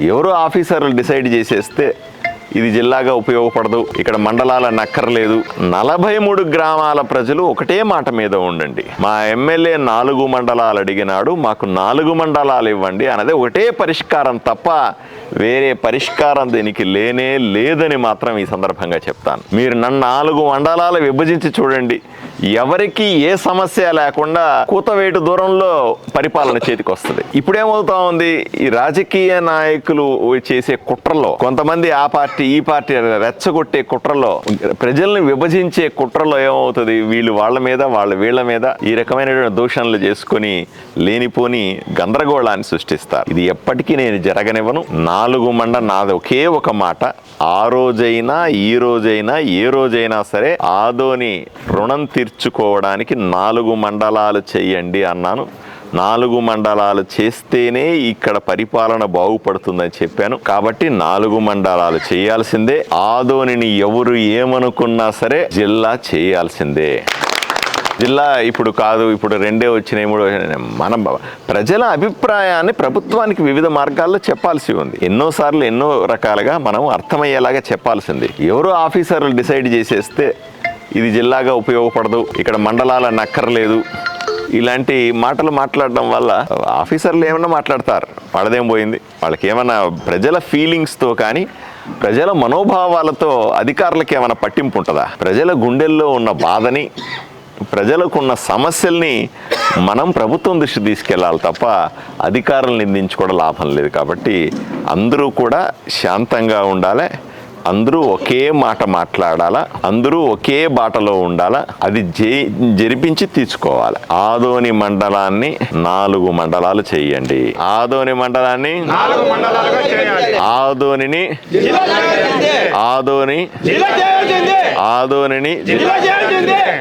ఎవరో ఆఫీసర్లు డిసైడ్ చేసేస్తే ఇది జిల్లాగా ఉపయోగపడదు, ఇక్కడ మండలాలను అక్కర్లేదు. 43 గ్రామాల ప్రజలు ఒకటే మాట మీద ఉండండి. మా ఎమ్మెల్యే 4 మండలాలు అడిగినాడు, మాకు 4 మండలాలు ఇవ్వండి అన్నదే ఒకటే పరిష్కారం తప్ప వేరే పరిష్కారం దీనికి లేనే లేదని మాత్రం ఈ సందర్భంగా చెప్తాను. మీరు నన్ను 4 మండలాలు విభజించి చూడండి, ఎవరికి ఏ సమస్య లేకుండా కూతవేటు దూరంలో పరిపాలన చేతికి వస్తుంది. ఇప్పుడేమవుతా ఉంది, ఈ రాజకీయ నాయకులు చేసే కుట్రలో, కొంతమంది ఆ పార్టీ ఈ పార్టీ రెచ్చగొట్టే కుట్రలో, ప్రజల్ని విభజించే కుట్రలో ఏమవుతుంది, వీళ్ళు వాళ్ళ మీద వాళ్ళ వీళ్ళ మీద ఈ రకమైన దూషణలు చేసుకొని లేనిపోని గందరగోళాన్ని సృష్టిస్తారు. ఇది ఎప్పటికీ నేను జరగనివ్వను. 4 నాది ఒకే ఒక మాట, ఆ రోజైనా ఈ రోజైనా ఏ రోజైనా సరే ఆదోని రుణం తీర్చుకోవడానికి 4 మండలాలు చెయ్యండి అన్నాను. 4 మండలాలు చేస్తేనే ఇక్కడ పరిపాలన బాగుపడుతుందని చెప్పాను. కాబట్టి 4 మండలాలు చేయాల్సిందే. ఆదోనిని ఎవరు ఏమనుకున్నా సరే జిల్లా చేయాల్సిందే. జిల్లా ఇప్పుడు కాదు, ఇప్పుడు 2 వచ్చినాయి 3 వచ్చినాయి. మన ప్రజల అభిప్రాయాన్ని ప్రభుత్వానికి వివిధ మార్గాల్లో చెప్పాల్సి ఉంది. ఎన్నోసార్లు ఎన్నో రకాలుగా మనం అర్థమయ్యేలాగా చెప్పాల్సింది. ఎవరో ఆఫీసర్లు డిసైడ్ చేసేస్తే ఇది జిల్లాగా ఉపయోగపడదు, ఇక్కడ మండలాలను అక్కర్లేదు, ఇలాంటి మాటలు మాట్లాడడం వల్ల ఆఫీసర్లు ఏమన్నా మాట్లాడతారు, వాళ్ళదేం పోయింది. వాళ్ళకి ఏమన్నా ప్రజల ఫీలింగ్స్తో కానీ ప్రజల మనోభావాలతో అధికారులకు ఏమైనా పట్టింపు ఉంటుందా? ప్రజల గుండెల్లో ఉన్న బాధని, ప్రజలకున్న సమస్యల్ని మనం ప్రభుత్వం దృష్టి తీసుకెళ్ళాలి తప్ప అధికారులను నిందించుకోవడం లాభం లేదు. కాబట్టి అందరూ కూడా శాంతంగా ఉండాలి, అందరూ ఒకే మాట మాట్లాడాలా, అందరూ ఒకే బాటలో ఉండాలా, అది జరిపించి తీసుకోవాలి. ఆదోని మండలాన్ని 4 మండలాలు చేయండి. ఆదోని మండలాన్ని ఆదోనిని